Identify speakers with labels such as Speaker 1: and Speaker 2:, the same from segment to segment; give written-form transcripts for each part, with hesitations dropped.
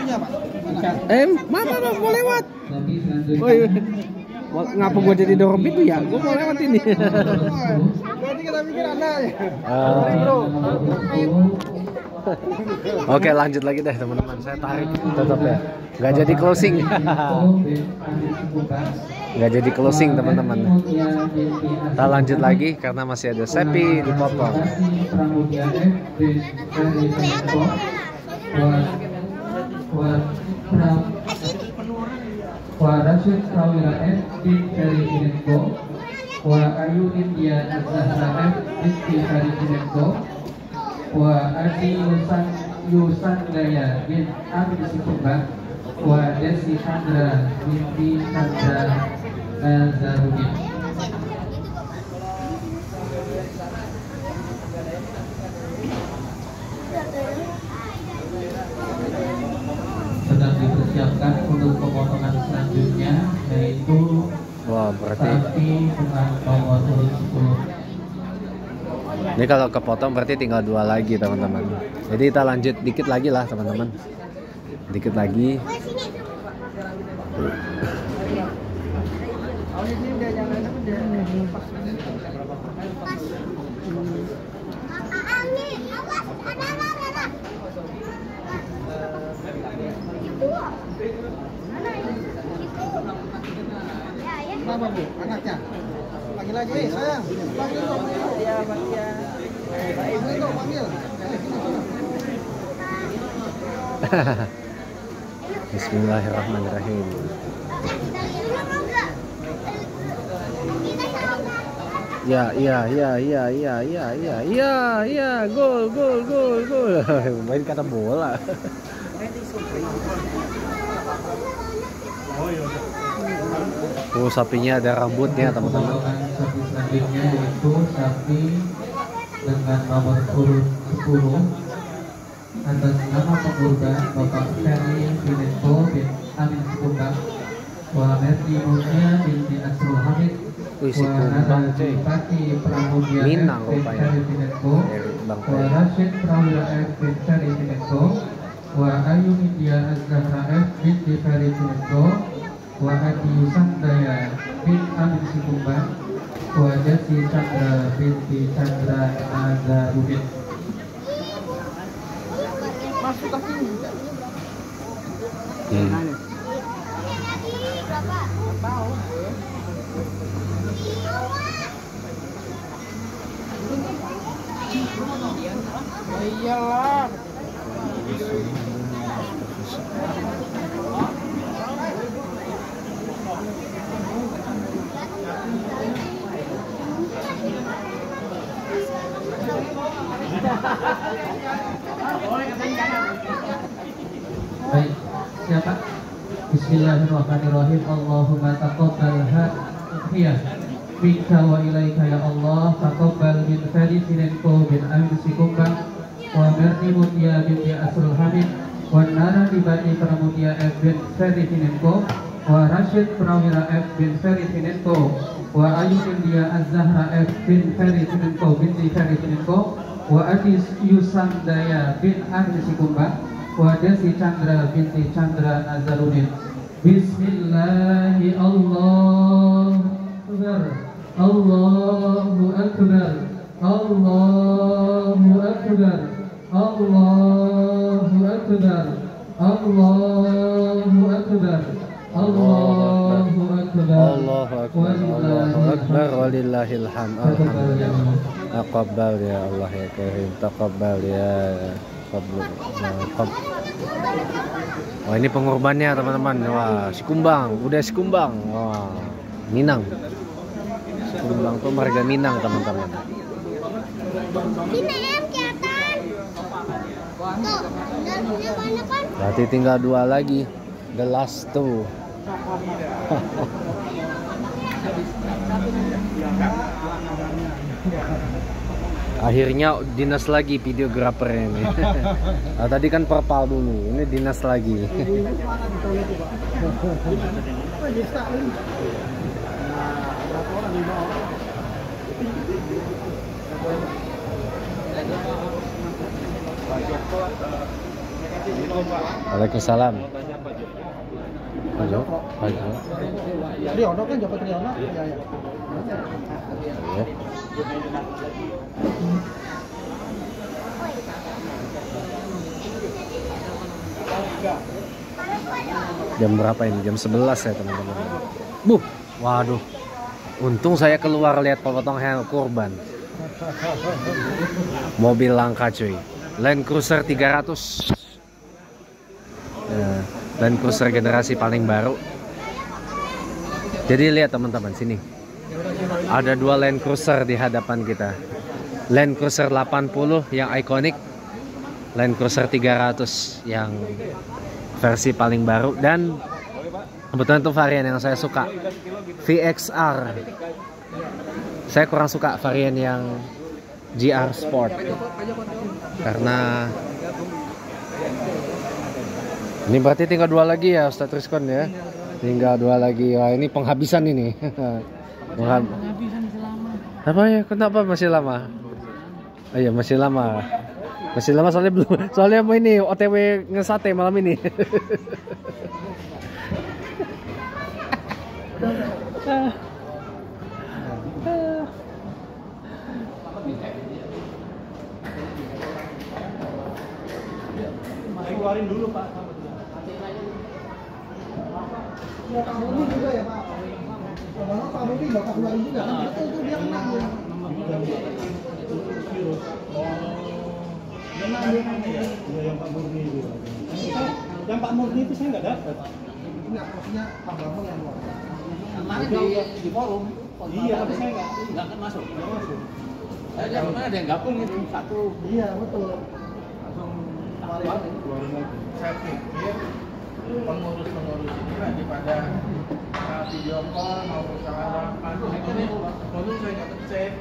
Speaker 1: itunya, Pak.
Speaker 2: Mana mau lewat? Woi, ngapa gua jadi dorong pintu ya? Gua mau lewat ini.
Speaker 1: Berarti kita pikir Anda ya. Sorry, Bro.
Speaker 2: Oke, lanjut lagi deh teman-teman. Saya tarik tetap ya. Nggak jadi closing. Nggak jadi closing teman-teman. Kita lanjut lagi karena masih ada Sepi dipotong.
Speaker 3: Wa Rashid Prawira F bin Ferry Kinenko, wa Ayu India Azhara F bin Ferry Kinenko, wa Adi Yusan Gaya bin Amin Sikumbang, wa Desi Chandra binti Chandra Nazarudin. Sedang dipersiapkan untuk pemotongan selanjutnya, yaitu
Speaker 2: Wah, berarti
Speaker 3: sapi dengan nomor urut 10.
Speaker 2: ini kalau kepotong berarti tinggal 2 lagi teman-teman. Jadi kita lanjut dikit lagi lah teman-teman. Dikit lagi.
Speaker 1: Kenapa, Bu? Anaknya? Panggil aja, sayang. Panggil dong. Iya, panggil ya. Panggil dong, panggil.
Speaker 2: Bismillahirrahmanirrahim. Ya, gol. Main kata bola. Oh, sapinya ada rambutnya teman-teman.
Speaker 3: Sapi selanjutnya yaitu sapi dengan nomor urut 10 atas nama pengurban Bapak Ferry Kinenko bin Amin Sikumbang, wa Merti Mutia binti Asrul Hamid,
Speaker 2: Wih, Sikumbang cuy.
Speaker 3: Pati Pramudia
Speaker 2: Minang
Speaker 3: F bin
Speaker 2: rupanya.
Speaker 3: Ferry Kinenko,
Speaker 2: Bang
Speaker 3: wa Rashid Prawira F bin Ferry Kinenko, wa Ayu India Azhara F binti Ferry Kinenko, wa Adi Sandaya bin Amin Sikumbang, wa Desi Chandra binti Chandra Nazarudin.
Speaker 1: Masuk kaki. Iyalah.
Speaker 3: Baik, siapa? Bismillahirrahmanirrahim. Allahumma taqabbal hadiyah minka wa ilaika ya Allah. Taqabbal min Ferry Kinenko bin Amin Sikumbang, wa Merti Mutia binti Asrul Hamid, wa Nara Dibati Pramudia F bin Ferry Kinenko, wa Rashid Prawira F bin Ferry Kinenko, wa Ayu India Az-Zahra F bin Ferry Kinenko binti Ferry Kinenko, wa Adi Yusandaya bin Amin Sikumbang, wa Desi Chandra binti Chandra Nazarudin. Bismillahi Allahu Akbar, Allahu Akbar, Allahu Akbar, Allahu Akbar, Allahu Akbar, Allahu Akbar,
Speaker 2: walillahil hamd. Alhamdulillah. Taqabbal ya Allah ya Karim, taqabbal ya Wah, ini pengorbannya teman-teman. Wah, Sikumbang, udah Sikumbang. Wah, Minang. Sikumbang tuh marga Minang teman-teman. Berarti tinggal 2 lagi. The last 2. Akhirnya dinas lagi videografer ini. Nah, tadi kan perpal dulu, ini dinas lagi. Waalaikumsalam. Ayo, ayo.
Speaker 1: Riono kan Joko Triono. Iya, ya.
Speaker 2: Ya. Jam berapa ini? Jam 11 ya teman-teman. Waduh. Untung saya keluar lihat potong hewan kurban. Mobil langka cuy. Land Cruiser 300. Ya, Land Cruiser generasi paling baru. Jadi lihat teman-teman sini. Ada dua Land Cruiser di hadapan kita. Land Cruiser 80 yang ikonik, Land Cruiser 300 yang versi paling baru, dan kebetulan itu varian yang saya suka, VXR. Saya kurang suka varian yang GR Sport karena ini berarti tinggal 2 lagi ya Ustadz Rizkon ya. Tinggal 2 lagi. Wah, ini penghabisan ini.
Speaker 1: Penghabisan selama.
Speaker 2: Apa ya? Kenapa masih lama? Oh iya, masih lama. Masih lama soalnya belum. Soalnya mau ini OTW ngesate malam ini.
Speaker 1: Keluarin dulu Pak. Ya Pak Murni juga ya Pak. Kalau Pak Murni Bapak keluarin juga kan betul tuh dia kena dia. Iya yang Pak Murni itu. Yang Pak Murni itu saya nggak dapat. Enggak, maksudnya Pak Bambang yang luar. Kemarin di forum. Iya, tapi saya nggak akan masuk. Nggak masuk. Saya kemarin ada yang gabung itu satu. Iya betul. Langsung keluarin lagi. Saya pikir pengurus-pengurus ini daripada video call mau usaha apa ini dulu saya nggak cek.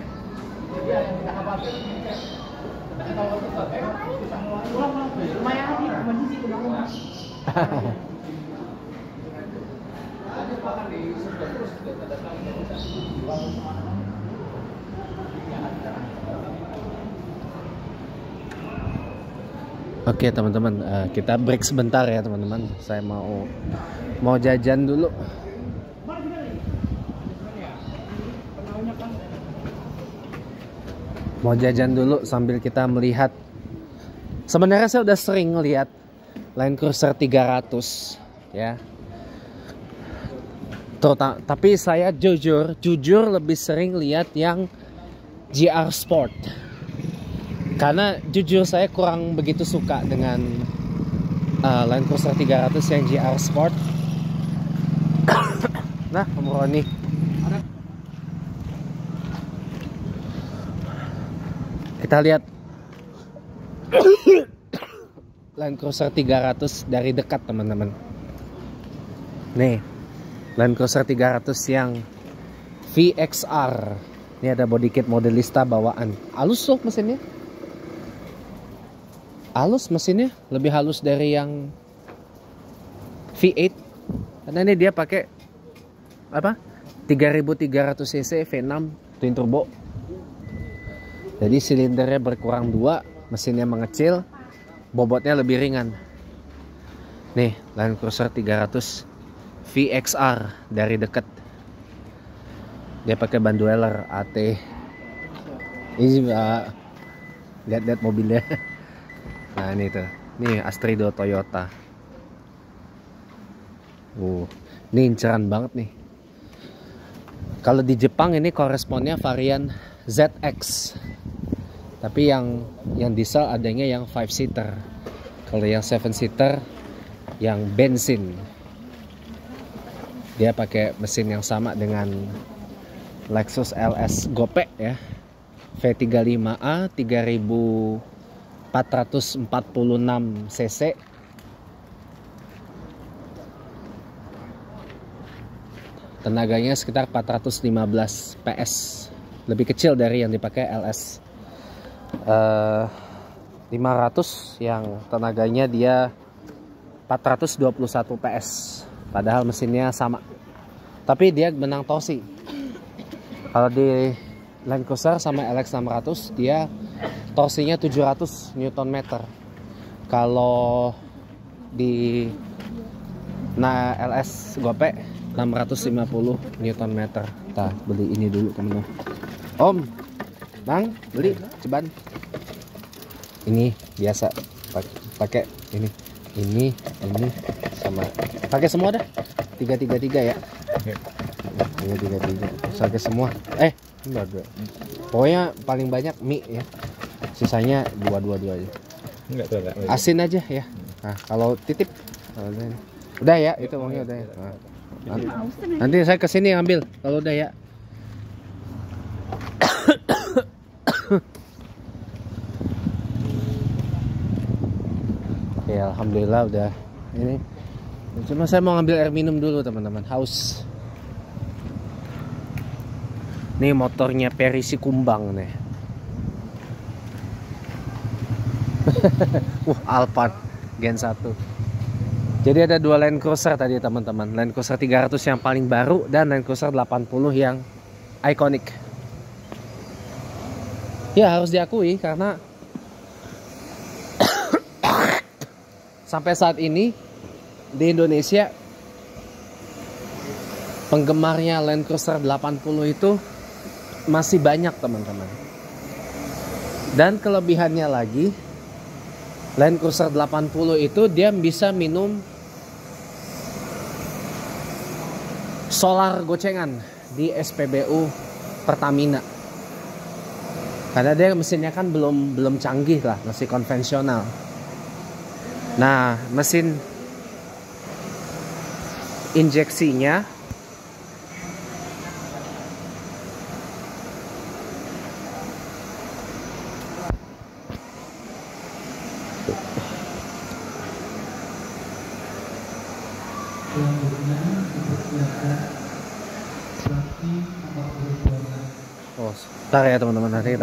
Speaker 1: Jadi yang kita khawatir cek. Kita tahu betul bisa ngeluarin lumayan sih masih sih udah. Ada bahkan di sudah terus kita datang
Speaker 2: Oke teman-teman, kita break sebentar ya teman-teman. Saya mau jajan dulu. Mau jajan dulu sambil kita melihat. Sebenarnya saya udah sering lihat Land Cruiser 300 ya. Tapi saya jujur lebih sering lihat yang GR Sport. Karena jujur saya kurang begitu suka dengan Land Cruiser 300 yang GR Sport. Nah, Om Roni. Kita lihat Land Cruiser 300 dari dekat teman-teman. Nih, Land Cruiser 300 yang VXR. Ini ada body kit modelista bawaan. Halus loh mesinnya. Halus mesinnya, lebih halus dari yang V8. Karena ini dia pakai apa? 3300 cc V6 twin turbo. Jadi silindernya berkurang 2, mesinnya mengecil, bobotnya lebih ringan. Nih, Land Cruiser 300 VXR dari dekat. Dia pakai ban dweller AT. Ini lihat-lihat mobilnya. Nah ini tuh, nih Astrido Toyota. Ini inceran banget nih. Kalau di Jepang ini koresponnya varian ZX. Tapi yang diesel adanya yang 5-seater. Kalau yang 7-seater yang bensin. Dia pakai mesin yang sama dengan Lexus LS Gope ya. V35A 3446 cc. Tenaganya sekitar 415 PS. Lebih kecil dari yang dipakai LS 500 yang tenaganya dia 421 PS. Padahal mesinnya sama. Tapi dia menang torsi. Kalau di Land Cruiser sama LX 600 dia torsinya 700 Nm. Kalau di LS Gope 650 Nm. Kita beli ini dulu teman-teman. Om, Bang, beli ceban. Ini biasa pakai ini sama pakai semua dah. 333 ya. Ini 33. Pakai semua. Enggak. Pokoknya paling banyak mie ya. Sisanya 222 aja.
Speaker 1: Enggak.
Speaker 2: Asin aja ya. Nah, kalau titip udah ya, itu maunya udah ya. Nah, nanti saya kesini ambil kalau udah ya. Oke, alhamdulillah udah ini. Cuma saya mau ngambil air minum dulu teman-teman, haus. Nih motornya Perisi Kumbang nih. Alphard Gen 1. Jadi ada dua Land Cruiser tadi teman-teman. Land Cruiser 300 yang paling baru dan Land Cruiser 80 yang iconic. Ya harus diakui karena sampai saat ini di Indonesia penggemarnya Land Cruiser 80 itu masih banyak teman-teman. Dan kelebihannya lagi, Land Cruiser 80 itu dia bisa minum solar gocengan di SPBU Pertamina. Karena dia mesinnya kan belum canggih lah, masih konvensional. Nah, mesin injeksinya ntar ya teman-teman, nanti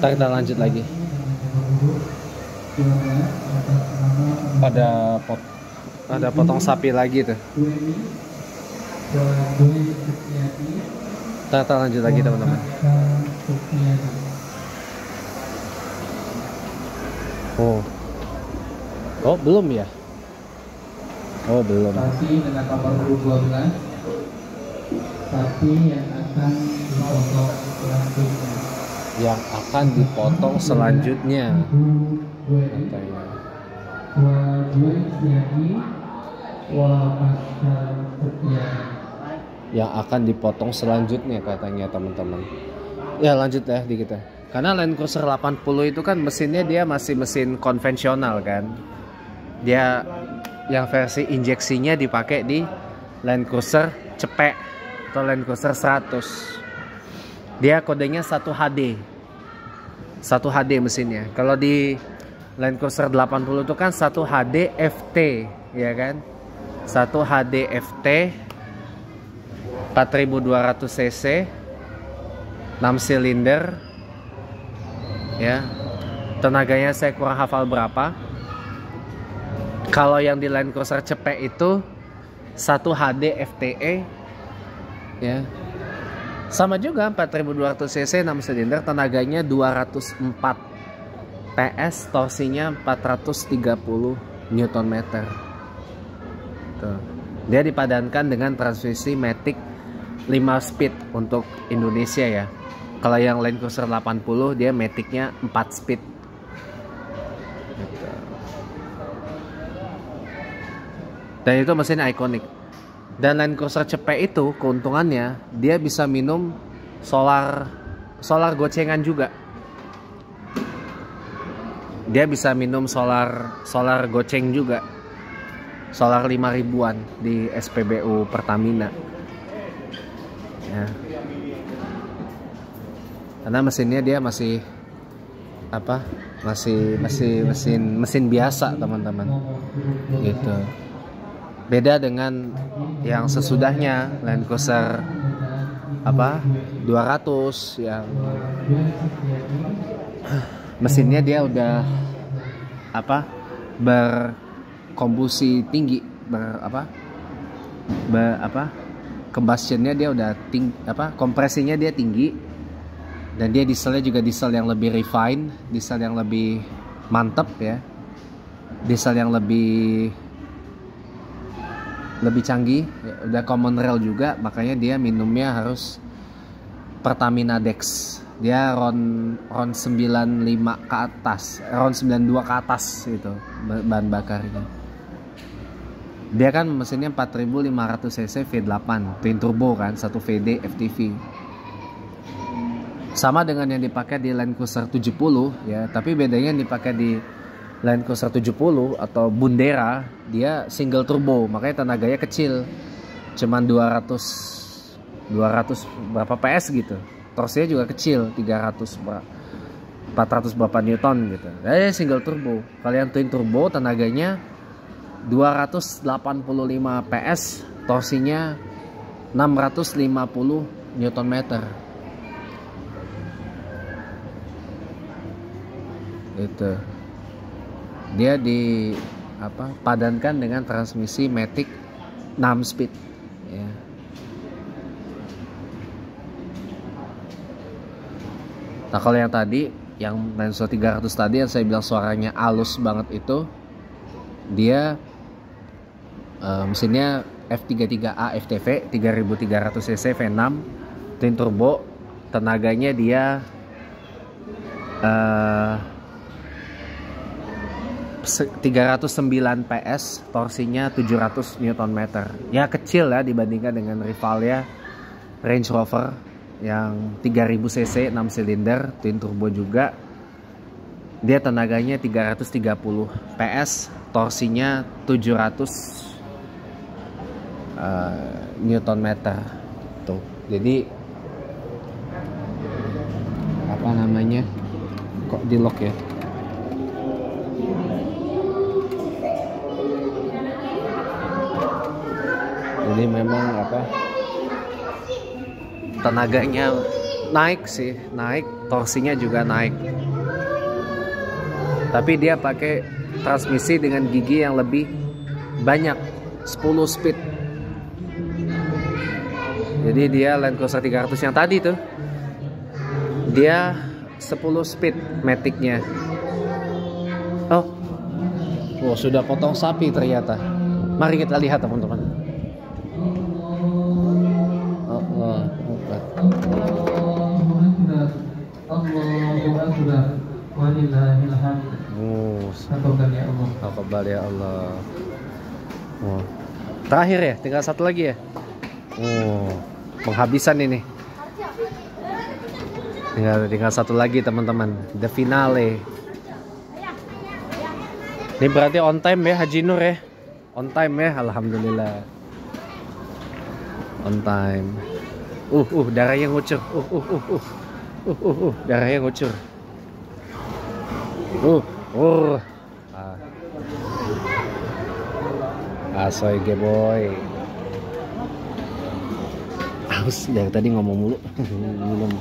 Speaker 2: kita lanjut lagi. Ada potong sapi lagi tuh. Kita lanjut lagi teman-teman. Oh belum ya? Oh belum.
Speaker 3: Sapi dengan nomor 12 sapi yang akan dipotong selanjutnya.
Speaker 2: Yang akan dipotong selanjutnya. Katanya. Yang akan dipotong selanjutnya katanya teman-teman. Ya lanjut ya di kita. Karena Land Cruiser 80 itu kan mesinnya dia masih mesin konvensional kan. Dia yang versi injeksinya dipakai di Land Cruiser Cepek atau Land Cruiser 100. Dia kodenya 1HD. 1HD mesinnya. Kalau di Land Cruiser 80 itu kan 1HD FT, ya kan? 1HD FT 4200 cc 6 silinder. Ya. Tenaganya saya kurang hafal berapa. Kalau yang di Land Cruiser Cepek itu 1HD FTE ya. Sama juga 4200 cc 6 silinder, tenaganya 204 PS, torsinya 430 Nm. Tuh. Dia dipadankan dengan transmisi Matic 5 speed untuk Indonesia ya. Kalau yang Land Cruiser 80 dia Maticnya 4 speed. Gitu. Dan itu mesin ikonik. Dan Land Cruiser Cepek itu keuntungannya dia bisa minum solar gocengan juga. Dia bisa minum solar goceng juga. Solar 5.000-an di SPBU Pertamina. Ya. Karena mesinnya dia masih apa? Masih mesin biasa, teman-teman. Gitu. Beda dengan yang sesudahnya Land Cruiser 200 yang mesinnya dia udah berkombusi tinggi, combustionnya dia udah kompresinya dia tinggi, dan dia dieselnya juga diesel yang lebih refine, diesel yang lebih mantep ya. diesel yang lebih canggih, ya, udah common rail juga, makanya dia minumnya harus Pertamina Dex. Dia ron 95 ke atas, ron 92 ke atas itu bahan bakarnya. Dia kan mesinnya 4500 cc V8 twin turbo kan, 1 VD FTV. Sama dengan yang dipakai di Land Cruiser 70 ya, tapi bedanya yang dipakai di Land Cruiser 70 atau Bundera dia single turbo, makanya tenaganya kecil. Cuman 200 berapa PS gitu. Torsinya juga kecil, 400 berapa Newton gitu. Single turbo. Kalau yang twin turbo tenaganya 285 PS, torsinya 650 Newton meter. Itu. Dia padankan dengan transmisi Matic 6 speed ya. Nah, kalau yang tadi, yang Lenso 300 tadi yang saya bilang suaranya halus banget itu, dia mesinnya F33A FTV 3300 cc V6 twin turbo, tenaganya dia 309 PS, torsinya 700 Nm. Ya kecil ya dibandingkan dengan rivalnya Range Rover yang 3000 cc 6 silinder twin turbo juga. Dia tenaganya 330 PS, torsinya 700 Nm tuh. Jadi apa namanya, kok di lock ya? Jadi memang tenaganya naik sih, torsinya juga naik. Tapi dia pakai transmisi dengan gigi yang lebih banyak, 10 speed. Jadi dia Land Cruiser 300 yang tadi tuh, dia 10 speed Matic-nya. Oh, sudah potong sapi ternyata. Mari kita lihat teman-teman. Ya Allah. Terakhir ya, tinggal satu lagi ya. Penghabisan ini. Tinggal satu lagi teman-teman. The finale. Ini berarti on time ya Haji Nur ya. On time ya, alhamdulillah. On time. Darahnya ngucur. Darahnya ngucur. Asoy ge boy. Aus dari tadi ngomong mulu. Minum.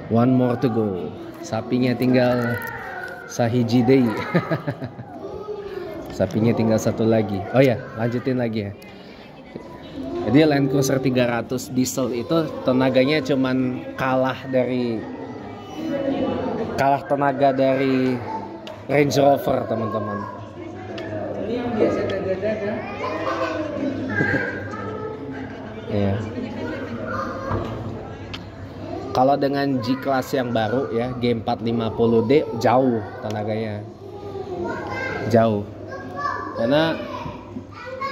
Speaker 2: One more to go. Sapinya tinggal sahiji deui. Sapinya tinggal satu lagi. Oh ya, lanjutin lagi ya. Jadi Land Cruiser 300 diesel itu tenaganya cuman kalah tenaga dari Range Rover teman-teman. Biasa dada-dada. Iya. Kalau dengan G-Class yang baru ya, G450D jauh tenaganya. Jauh. Karena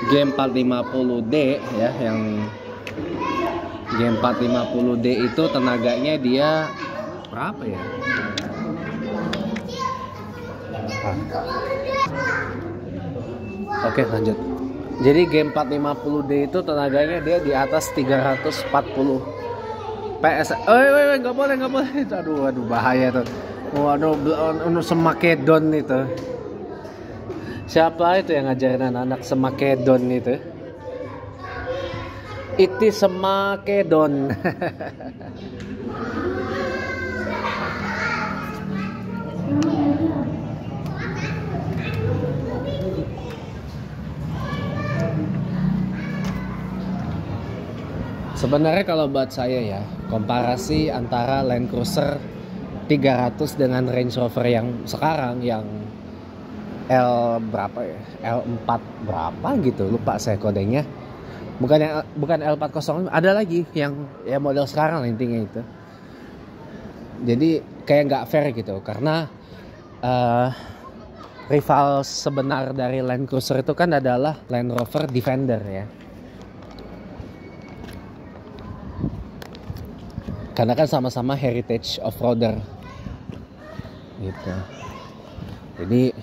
Speaker 2: G450D ya, yang G450D itu tenaganya dia berapa ya? Oke, lanjut. Jadi G450D itu tenaganya dia di atas 340 PS. Nggak boleh. Aduh bahaya tuh. Waduh, semakedon itu. Siapa itu yang ngajarin anak-anak semakedon itu? Itu semakedon. Sebenarnya kalau buat saya ya, komparasi antara Land Cruiser 300 dengan Range Rover yang sekarang yang L berapa ya? L4 berapa gitu, lupa saya kodenya. Bukan L405, ada lagi yang ya model sekarang lah intinya itu. Jadi kayak nggak fair gitu, karena rival sebenar dari Land Cruiser itu kan adalah Land Rover Defender ya. Karena kan sama-sama heritage off-roader gitu. Jadi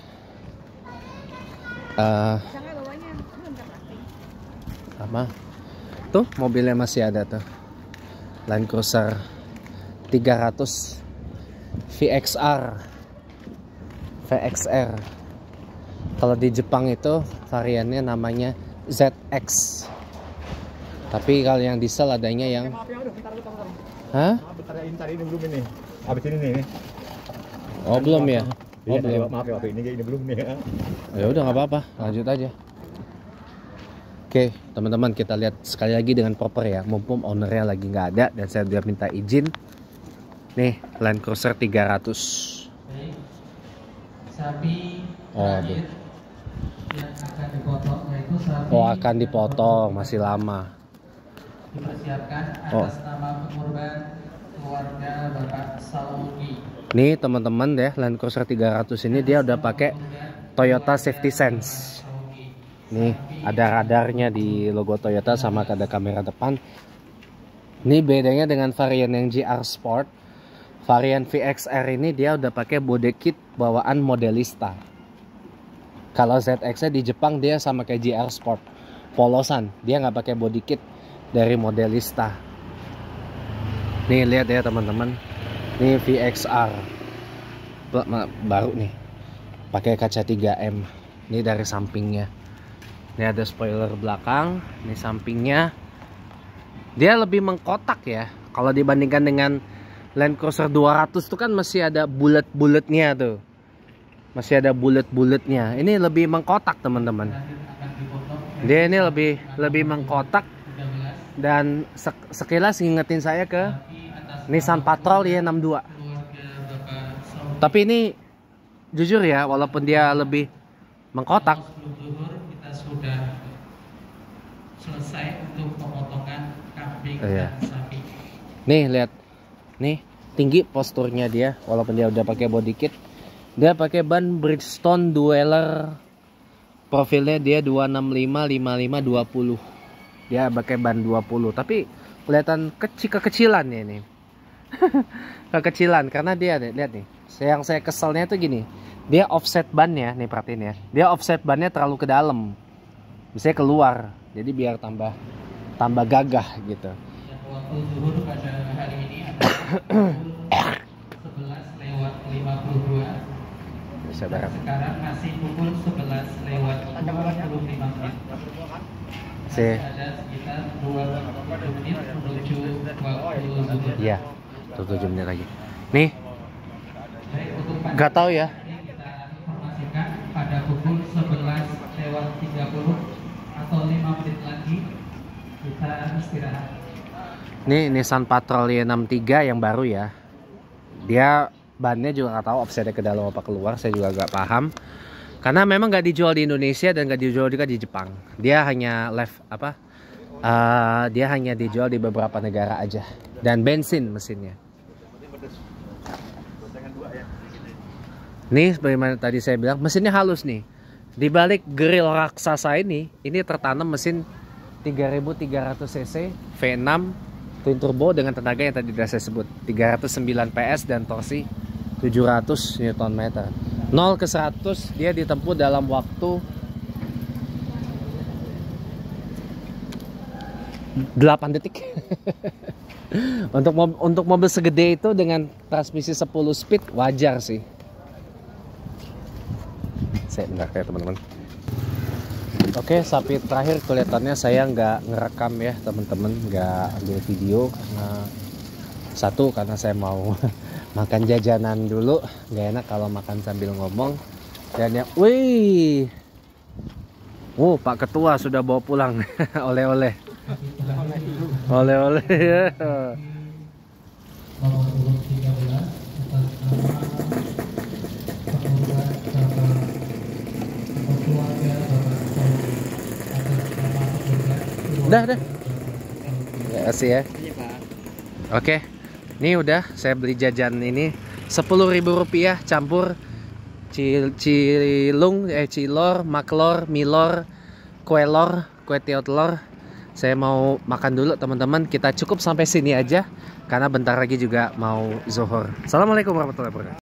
Speaker 2: apa? Tuh mobilnya masih ada tuh. Land Cruiser 300 VXR. Kalau di Jepang itu variannya namanya ZX. Tapi kalau yang diesel adanya yang hah?
Speaker 1: Bentar ini belum ini. Habis ini nih.
Speaker 2: Oh, belum ya? Oh,
Speaker 1: Iya,
Speaker 2: belum.
Speaker 1: maaf ya, ini belum nih.
Speaker 2: Ya udah nggak apa-apa, lanjut aja. Oke, teman-teman, kita lihat sekali lagi dengan proper ya. Mumpung ownernya lagi nggak ada dan saya udah minta izin. Nih, Land Cruiser 300.
Speaker 3: Sapi
Speaker 2: Oh,
Speaker 3: terakhir yang akan dipotong yaitu sapi
Speaker 2: Oh, akan dipotong, masih lama.
Speaker 3: dipersiapkan
Speaker 2: Oh.
Speaker 3: atas nama pengorban keluarga Bapak Saudi.
Speaker 2: Nih teman-teman deh, Land Cruiser 300 ini dia udah pakai Toyota Safety Sense. Nih ada radarnya di logo Toyota sama ada kamera depan. Ini bedanya dengan varian yang GR Sport. Varian VXR ini dia udah pakai body kit bawaan Modelista. Kalau ZX-nya di Jepang dia sama kayak GR Sport, polosan. Dia nggak pakai body kit dari Modelista. Nih lihat ya teman-teman. Ini VXR baru nih, pakai kaca 3M. Ini dari sampingnya. Ini ada spoiler belakang. Ini sampingnya. Dia lebih mengkotak ya. Kalau dibandingkan dengan Land Cruiser 200 itu kan masih ada bulat-bulatnya tuh. Masih ada bulat-bulatnya. Ini lebih mengkotak teman-teman. Dia ini lebih mengkotak. Dan sekilas ngingetin saya ke Nissan Patrol Y62. Tapi ini jujur ya, walaupun dia lebih mengkotak,
Speaker 3: Kita sudah selesai untuk pemotongan kambing
Speaker 2: Iya.
Speaker 3: dan sapi.
Speaker 2: nih lihat, nih tinggi posturnya dia, walaupun dia udah pakai body kit. Dia pakai ban Bridgestone Dweller, profilnya dia 265 55 20. Dia pakai ban 20, tapi kelihatan kekecilan ya ini. Kekecilan karena dia lihat nih. Yang saya keselnya tuh gini, dia offset bannya nih, perhatiin ya. Dia offset bannya terlalu ke dalam, misalnya keluar, jadi biar tambah gagah gitu.
Speaker 3: Waktu zuhur pada hari ini adalah 11:52.
Speaker 2: Sabar.
Speaker 3: Sekarang masih pukul 11:25 menit.
Speaker 2: Masih.
Speaker 3: Ada sekitar 20 menit menuju waktu zuhur.
Speaker 2: Iya. 7 menit lagi. Nih,
Speaker 3: Baik, untuk pagi
Speaker 2: nggak tahu ya.
Speaker 3: ini kita informasikan pada pukul 11:30 atau 5 menit lagi kita istirahat.
Speaker 2: Nih Nissan Patrol Y63 yang baru ya. Dia bannya juga nggak tahu offsetnya ke dalam apa keluar, saya juga nggak paham. Karena memang nggak dijual di Indonesia dan nggak dijual juga di Jepang. Dia hanya dia hanya dijual di beberapa negara aja. Dan bensin mesinnya. Nih sebagaimana tadi saya bilang, mesinnya halus nih. Di balik grill raksasa ini tertanam mesin 3300 cc V6 twin turbo dengan tenaga yang tadi sudah saya sebut, 309 PS dan torsi 700 Nm. 0 ke 100 dia ditempuh dalam waktu 8 detik. Untuk mobil segede itu dengan transmisi 10 speed wajar sih. Saya bentar ya teman-teman. Oke, sapi terakhir kelihatannya saya nggak ngerekam ya teman-teman, nggak ambil video karena saya mau makan jajanan dulu, nggak enak kalau makan sambil ngomong. Dan ya, wih, Pak Ketua sudah bawa pulang oleh-oleh ya. Dah. Ya kasih ya. Oke. Ini udah saya beli jajan ini Rp10.000 campur cilor, maklor, milor, kue tiaw telur. Saya mau makan dulu teman-teman. Kita cukup sampai sini aja karena bentar lagi juga mau zuhur. Assalamualaikum warahmatullahi wabarakatuh.